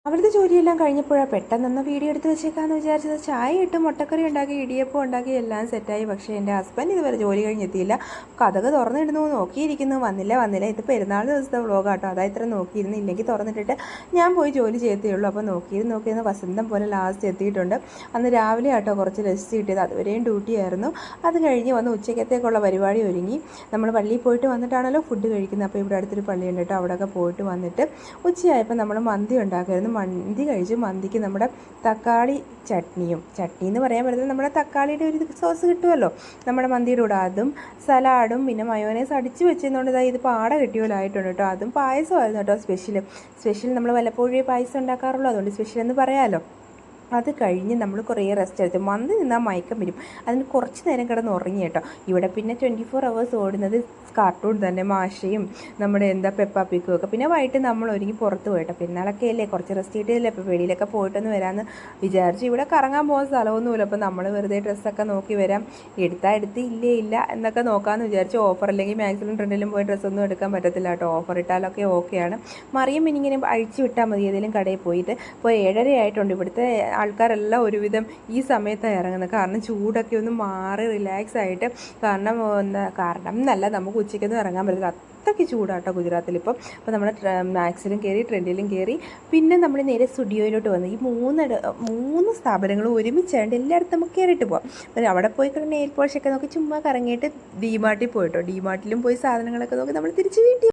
അവളുടെ ജോലിയെല്ലാം കഴിഞ്ഞപ്പോഴാണ് പെട്ടെന്നൊന്ന് വീഡിയോ എടുത്ത് വെച്ചേക്കാന്ന് വിചാരിച്ചത്. ചായ ഇട്ട് മുട്ടക്കറി ഉണ്ടാക്കി ഇടിയപ്പം ഉണ്ടാക്കി എല്ലാം സെറ്റായി. പക്ഷേ എൻ്റെ ഹസ്ബൻഡ് ഇതുവരെ ജോലി കഴിഞ്ഞെത്തിയില്ല. കഥക് തുറന്നിടുന്നു, നോക്കിയിരിക്കുന്നു, വന്നില്ല. ഇത് പെരുന്നാൾ ദിവസത്തെ വ്ളോഗാട്ടോ, അതാ ഇത്ര നോക്കിയിരുന്നു. ഇല്ലെങ്കിൽ തുറന്നിട്ടിട്ട് ഞാൻ പോയി ജോലി ചെയ്തേ ഉള്ളൂ. അപ്പോൾ നോക്കിയിരുന്ന് വസന്തം പോലെ ലാസ്റ്റ് എത്തിയിട്ടുണ്ട്. അന്ന് രാവിലെ ആട്ടോ കുറച്ച് റെസ്റ്റ് കിട്ടിയത്, അതുവരെയും ഡ്യൂട്ടി ആയിരുന്നു. അത് കഴിഞ്ഞ് വന്ന് ഉച്ചക്കത്തേക്കുള്ള പരിപാടി ഒരുങ്ങി. നമ്മൾ പള്ളിയിൽ പോയിട്ട് വന്നിട്ടാണല്ലോ ഫുഡ് കഴിക്കുന്നത്. അപ്പോൾ ഇവിടെ അടുത്തൊരു പള്ളിയുണ്ട് കേട്ടോ, അവിടെയൊക്കെ പോയിട്ട് വന്നിട്ട് ഉച്ചയായപ്പോൾ നമ്മൾ മന്തി ഉണ്ടാക്കുമായിരുന്നു. മന്തി കഴിച്ചു. മന്തിക്ക് നമ്മുടെ തക്കാളി ചട്നി എന്ന് പറയാൻ പറ്റുന്നത് നമ്മുടെ തക്കാളിയുടെ ഒരു സോസ് കിട്ടുമല്ലോ നമ്മുടെ മന്തിയുടെ കൂടെ, അതും സലാഡും പിന്നെ മയോനൈസ് അടിച്ച് വെച്ചതുകൊണ്ട് ഇത് പാട കിട്ടിയോലായിട്ടുണ്ട് കേട്ടോ. അതും പായസമായിരുന്നു കേട്ടോ. സ്പെഷ്യൽ നമ്മൾ വല്ലപ്പോഴേ പായസം ഉണ്ടാക്കാറുള്ളൂ, അതുകൊണ്ട് സ്പെഷ്യൽ എന്ന് പറയാമല്ലോ. അത് കഴിഞ്ഞ് നമ്മൾ കുറേ റെസ്റ്റ് എടുത്തു. മന്തി നിന്നാൽ മയക്കം വരും, അതിന് കുറച്ച് നേരം കിടന്ന് ഉറങ്ങി കേട്ടോ. ഇവിടെ പിന്നെ 24 hours ഓടുന്നത് കാർട്ടൂൺ തന്നെ, മാഷയും നമ്മുടെ പെപ്പ പിക്കും ഒക്കെ. പിന്നെ വൈകിട്ട് നമ്മൾ ഒരുങ്ങി പുറത്ത് പോയിട്ടോ. പെരുന്നാളൊക്കെ അല്ലേ, കുറച്ച് റെസ്റ്റ് കിട്ടിയതല്ലേ, അപ്പോൾ വെളിയിലൊക്കെ പോയിട്ടൊന്ന് വരാമെന്ന് വിചാരിച്ചു. ഇവിടെ കറങ്ങാൻ പോകുന്ന സ്ഥലമൊന്നുമില്ല, അപ്പോൾ നമ്മൾ വെറുതെ ഡ്രസ്സൊക്കെ നോക്കി വരാം, എടുത്ത് ഇല്ല എന്നൊക്കെ നോക്കാമെന്ന് വിചാരിച്ചു. ഓഫർ അല്ലെങ്കിൽ മാക്സിലും ട്രെൻഡിലും പോയി ഡ്രസ്സൊന്നും എടുക്കാൻ പറ്റത്തില്ല കേട്ടോ. ഓഫർ ഇട്ടാലൊക്കെ ഓക്കെയാണ്. മറിയം ഇങ്ങനെ അഴിച്ചു വിട്ടാൽ മതി ഏതെങ്കിലും കടയിൽ പോയിട്ട്. ഇപ്പോൾ 7:30 ആയിട്ടുണ്ട്. ഇവിടുത്തെ ആൾക്കാരെല്ലാം ഒരുവിധം ഈ സമയത്താണ് ഇറങ്ങുന്നത്, കാരണം ചൂടൊക്കെ ഒന്ന് മാറി റിലാക്സ് ആയിട്ട്. കാരണം എന്നല്ല, നമുക്ക് ഉച്ചയ്ക്കൊന്നും ഇറങ്ങാൻ പറ്റില്ല, അത്രയ്ക്ക് ചൂടാട്ടോ ഗുജറാത്തിൽ ഇപ്പം. അപ്പോൾ നമ്മൾ മാക്സിലും കയറി ട്രെൻഡിലും കയറി, പിന്നെ നമ്മൾ നേരെ സ്റ്റുഡിയോയിലോട്ട് വന്നു. ഈ മൂന്ന് സ്ഥാപനങ്ങളും ഒരുമിച്ചായിട്ട് എല്ലായിടത്തും നമുക്ക് കയറിയിട്ട് പോകാം. അപ്പോൾ അവിടെ പോയി നെയിൽ പോളിഷൊക്കെ നോക്കി ചുമ്മാ കറങ്ങിയിട്ട് ഡിമാർട്ടിൽ പോയിട്ടോ. ഡിമാർട്ടിലും പോയി സാധനങ്ങളൊക്കെ നോക്കി നമ്മൾ തിരിച്ച് വീട്ടിൽ